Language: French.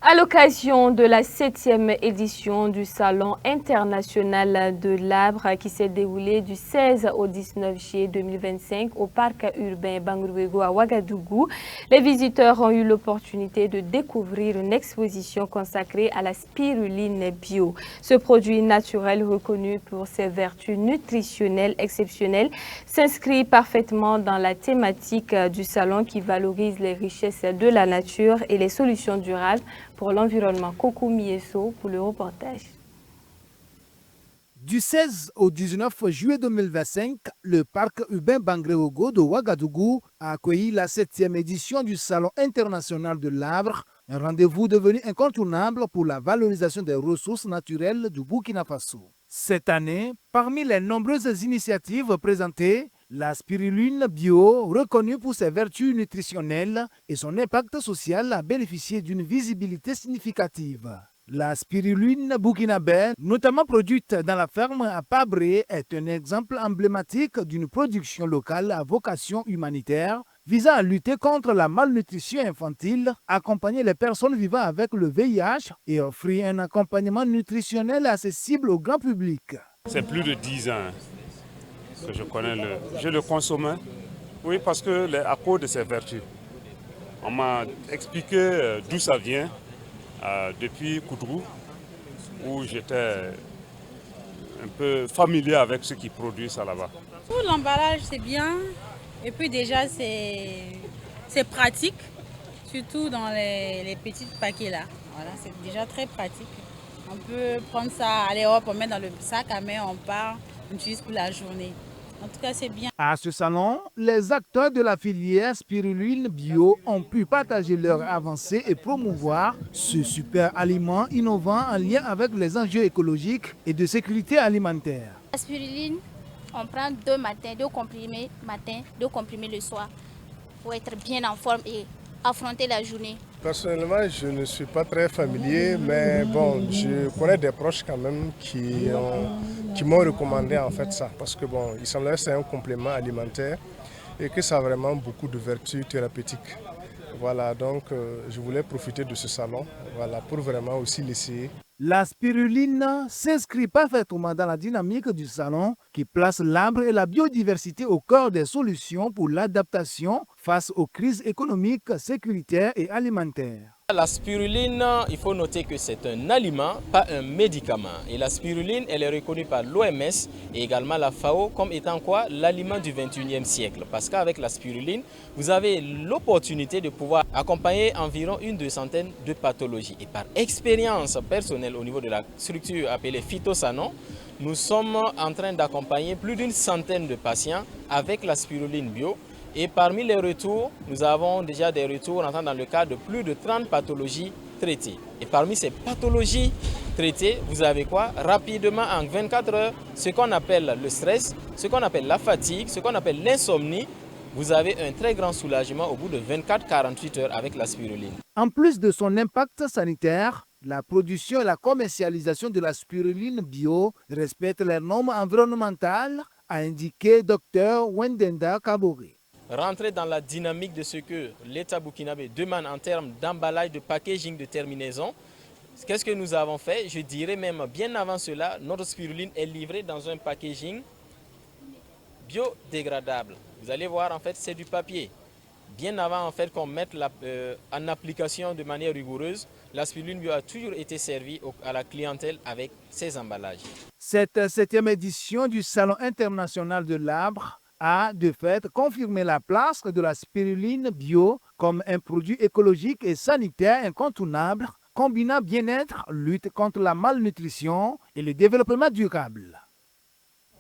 À l'occasion de la 7e édition du Salon international de l'arbre qui s'est déroulé du 16 au 19 juillet 2025 au parc urbain Bangrouégo à Ouagadougou, les visiteurs ont eu l'opportunité de découvrir une exposition consacrée à la spiruline bio. Ce produit naturel reconnu pour ses vertus nutritionnelles exceptionnelles s'inscrit parfaitement dans la thématique du salon qui valorise les richesses de la nature et les solutions durables pour l'environnement. Coco Mieso pour le reportage. Du 16 au 19 juillet 2025, le parc urbain Bangrouégo de Ouagadougou a accueilli la 7e édition du Salon international de l'arbre, un rendez-vous devenu incontournable pour la valorisation des ressources naturelles du Burkina Faso. Cette année, parmi les nombreuses initiatives présentées, la spiruline bio, reconnue pour ses vertus nutritionnelles et son impact social, a bénéficié d'une visibilité significative. La spiruline burkinabé, notamment produite dans la ferme à Pabré, est un exemple emblématique d'une production locale à vocation humanitaire visant à lutter contre la malnutrition infantile, accompagner les personnes vivant avec le VIH et offrir un accompagnement nutritionnel accessible au grand public. C'est plus de 10 ans que je connais je le consommais, oui, parce que à cause de ses vertus. On m'a expliqué d'où ça vient depuis Koudrou, où j'étais un peu familier avec ceux qui produisent ça là-bas. Pour l'emballage, c'est bien, et puis déjà c'est pratique, surtout dans les petits paquets là. Voilà, c'est déjà très pratique. On peut prendre ça, aller hop, on met dans le sac à main, on part, on utilise pour la journée. En tout cas, c'est bien. À ce salon, les acteurs de la filière spiruline bio ont pu partager leurs avancées et promouvoir ce super aliment innovant en lien avec les enjeux écologiques et de sécurité alimentaire. La spiruline, on prend 2 matins, 2 comprimés matin, 2 comprimés le soir pour être bien en forme et affronter la journée. Personnellement, je ne suis pas très familier, mais bon, je connais des proches quand même qui m'ont recommandé en fait ça, parce que bon, il semblerait que c'est un complément alimentaire et que ça a vraiment beaucoup de vertus thérapeutiques. Voilà, donc je voulais profiter de ce salon, voilà, pour vraiment aussi l'essayer. La spiruline s'inscrit parfaitement dans la dynamique du salon qui place l'arbre et la biodiversité au cœur des solutions pour l'adaptation face aux crises économiques, sécuritaires et alimentaires. La spiruline, il faut noter que c'est un aliment, pas un médicament. Et la spiruline, elle est reconnue par l'OMS et également la FAO comme étant quoi? L'aliment du 21e siècle. Parce qu'avec la spiruline, vous avez l'opportunité de pouvoir accompagner environ une 200aine de pathologies. Et par expérience personnelle au niveau de la structure appelée Phytosanon, nous sommes en train d'accompagner plus d'une centaine de patients avec la spiruline bio. Et parmi les retours, nous avons déjà des retours entrant dans le cadre de plus de 30 pathologies traitées. Et parmi ces pathologies traitées, vous avez quoi? Rapidement, en 24 heures, ce qu'on appelle le stress, ce qu'on appelle la fatigue, ce qu'on appelle l'insomnie, vous avez un très grand soulagement au bout de 24-48 heures avec la spiruline. En plus de son impact sanitaire, la production et la commercialisation de la spiruline bio respectent les normes environnementales, a indiqué Dr Wendenda Kabore. Rentrer dans la dynamique de ce que l'État burkinabé demande en termes d'emballage, de packaging, de terminaison. Qu'est-ce que nous avons fait? Je dirais même bien avant cela, notre spiruline est livrée dans un packaging biodégradable. Vous allez voir, en fait, c'est du papier. Bien avant en fait, qu'on mette en application de manière rigoureuse, la spiruline bio a toujours été servie à la clientèle avec ses emballages. Cette 7e édition du Salon international de l'arbre a de fait confirmé la place de la spiruline bio comme un produit écologique et sanitaire incontournable, combinant bien-être, lutte contre la malnutrition et le développement durable.